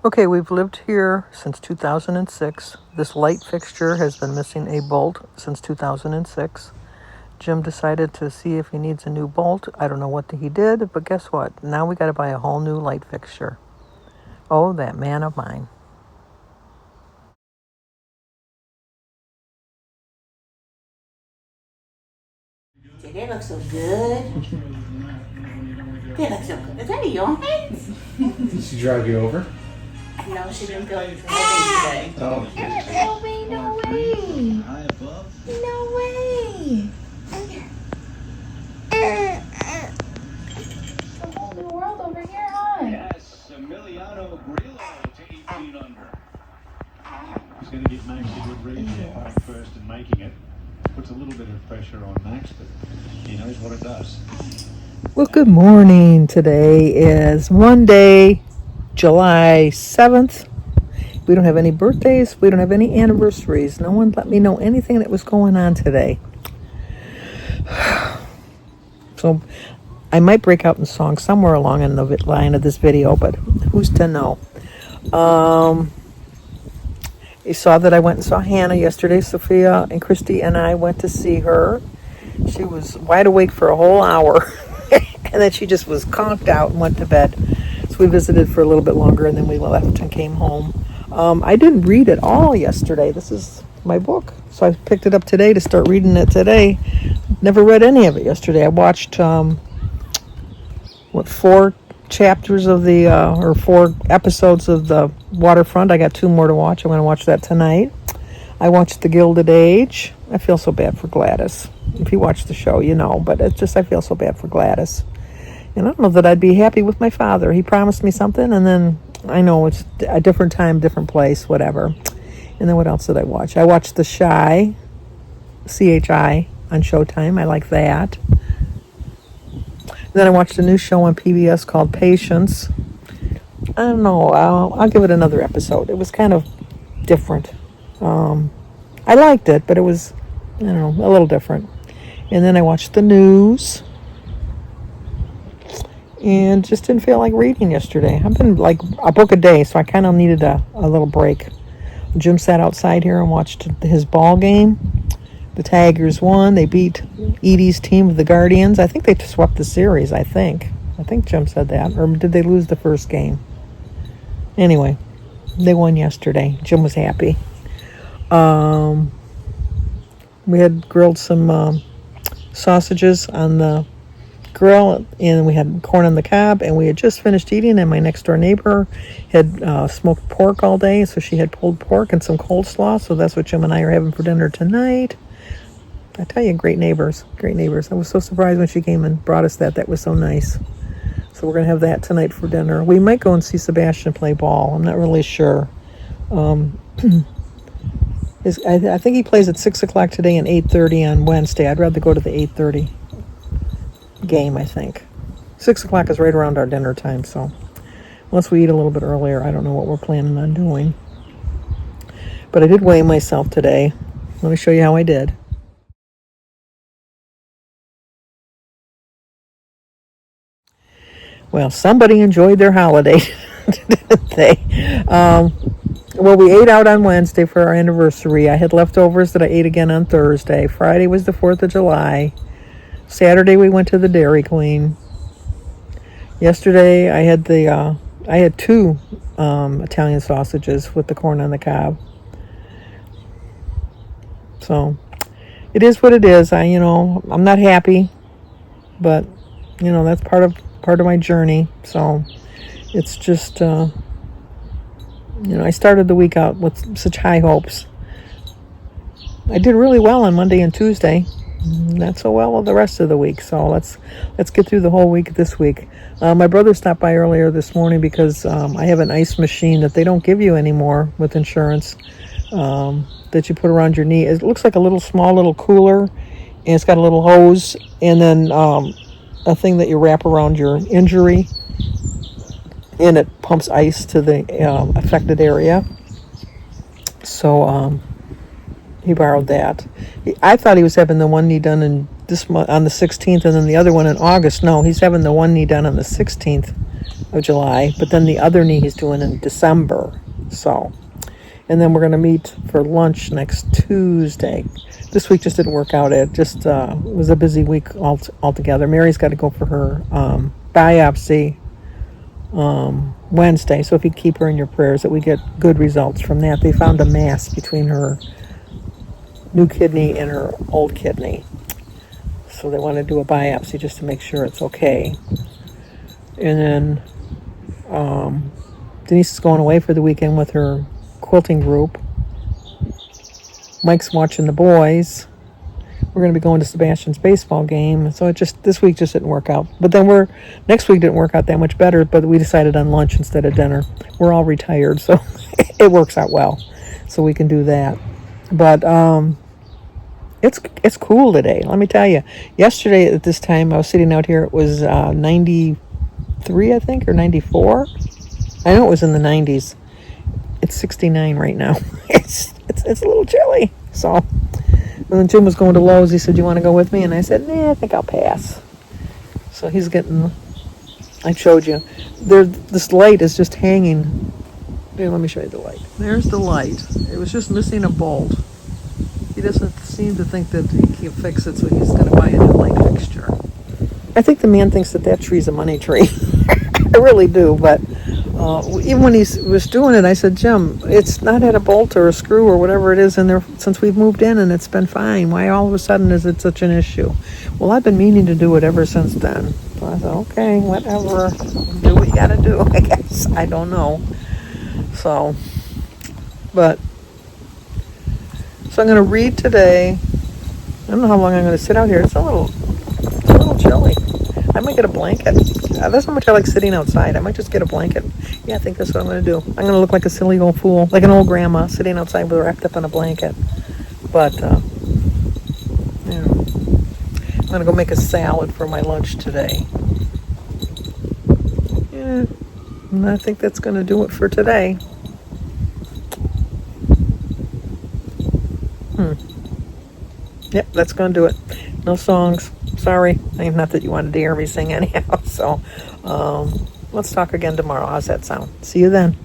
Okay, we've lived here since 2006. This light fixture has been missing a bolt since 2006. Jim decided to see if he needs a new bolt. I don't know what he did, but guess what? Now we got to buy a whole new light fixture. Oh, that man of mine. They look so good. They look so good. Is that a yarn? Did she drive you over? No, she didn't feel today. Oh. No way, no way. No way. It's a whole new world over here, huh? Yes, Emiliano Grillo to 18 under. He's going to get Max a good read there first and making it. Puts a little bit of pressure on Max, but he knows what it does. Well, good morning. Today is Monday, July 7th. We don't have any birthdays. We don't have any anniversaries. No one let me know anything that was going on today. So I might break out in song somewhere along in the line of this video, but who's to know? You saw that I went and saw Hannah yesterday. Sophia and Christy and I went to see her. She was wide awake for a whole hour. And then she just was conked out and went to bed. So we visited for a little bit longer, and then we left and came home. I didn't read it all yesterday. This is my book. So I picked it up today to start reading it today. Never read any of it yesterday. I watched, 4 chapters of the, or 4 episodes of The Waterfront. I got 2 more to watch. I'm going to watch that tonight. I watched The Gilded Age. I feel so bad for Gladys. If you watch the show, you know, but it's just I feel so bad for Gladys. And I don't know that I'd be happy with my father. He promised me something, and then I know it's a different time, different place, whatever. And then what else did I watch? I watched The Chi, CHI, on Showtime. I like that. And then I watched a new show on PBS called Patience. I don't know. I'll give it another episode. It was kind of different. I liked it, but it was, I don't know, a little different. And then I watched the news. And just didn't feel like reading yesterday. I've been like a book a day, so I kind of needed a little break. Jim sat outside here and watched his ball game. The Tigers won. They beat Edie's team of the Guardians. I think they swept the series, I think. I think Jim said that. Or did they lose the first game? Anyway, they won yesterday. Jim was happy. We had grilled some sausages on the grill, and we had corn on the cob, and we had just finished eating, and my next door neighbor had smoked pork all day, so she had pulled pork and some coleslaw, so that's what Jim and I are having for dinner tonight. I tell you, great neighbors. I was so surprised when she came and brought us that. That was so nice. So we're going to have that tonight for dinner. We might go and see Sebastian play ball. I'm not really sure. I think he plays at 6 o'clock today and 8:30 on Wednesday. I'd rather go to the 8:30 game, I think. 6 o'clock is right around our dinner time, so unless we eat a little bit earlier, I don't know what we're planning on doing. But I did weigh myself today. Let me show you how I did. Well, somebody enjoyed their holiday, didn't they? Well, we ate out on Wednesday for our anniversary. I had leftovers that I ate again on Thursday. Friday was the 4th of July. Saturday we went to the Dairy Queen. Yesterday I had 2 Italian sausages with the corn on the cob. So it is what it is. I'm not happy, but that's part of my journey. So it's just I started the week out with such high hopes. I did really well on Monday and Tuesday. Not so well the rest of the week. So let's get through the whole week this week. My brother stopped by earlier this morning because I have an ice machine that they don't give you anymore with insurance, that you put around your knee. It looks like a small little cooler, and it's got a little hose, and then a thing that you wrap around your injury, and it pumps ice to the affected area. So he borrowed that. I thought he was having the one knee done in this month on the 16th, and then the other one in August. No, he's having the one knee done on the 16th of July, but then the other knee he's doing in December. So, and then we're going to meet for lunch next Tuesday. This week just didn't work out. It just was a busy week altogether. Mary's got to go for her biopsy Wednesday, so if you keep her in your prayers that we get good results from that. They found a mass between her new kidney and her old kidney, so they want to do a biopsy just to make sure it's okay. And then Denise is going away for the weekend with her quilting group. Mike's watching the boys. We're going to be going to Sebastian's baseball game. So this week just didn't work out. But then next week didn't work out that much better, but we decided on lunch instead of dinner. We're all retired, so it works out well. So we can do that. But it's cool today, let me tell you. Yesterday at this time, I was sitting out here, it was 93, I think, or 94. I know it was in the 90s. It's 69 right now. It's a little chilly. So when Jim was going to Lowe's, he said, "You want to go with me?" And I said, "Nah, I think I'll pass." So he's getting, I showed you. This light is just hanging. Here, let me show you the light. There's the light. It was just missing a bolt. He doesn't seem to think that he can fix it, so he's going to buy a new light fixture. I think the man thinks that tree's a money tree. I really do, but even when he was doing it, I said, "Jim, it's not had a bolt or a screw or whatever it is in there since we've moved in, and it's been fine. Why all of a sudden is it such an issue?" Well, I've been meaning to do it ever since then. So I said, "Okay, whatever. Do what you got to do, I guess." I don't know. So I'm going to read today. I don't know how long I'm going to sit out here. It's a little chilly. I might get a blanket. That's how much I like sitting outside. I might just get a blanket. Yeah, I think that's what I'm going to do. I'm going to look like a silly old fool, like an old grandma sitting outside with her wrapped up in a blanket. But, I'm going to go make a salad for my lunch today. Yeah, and I think that's going to do it for today. Yep, that's going to do it. No songs. Sorry. Not that you wanted to hear me sing anyhow. So, let's talk again tomorrow. How's that sound? See you then.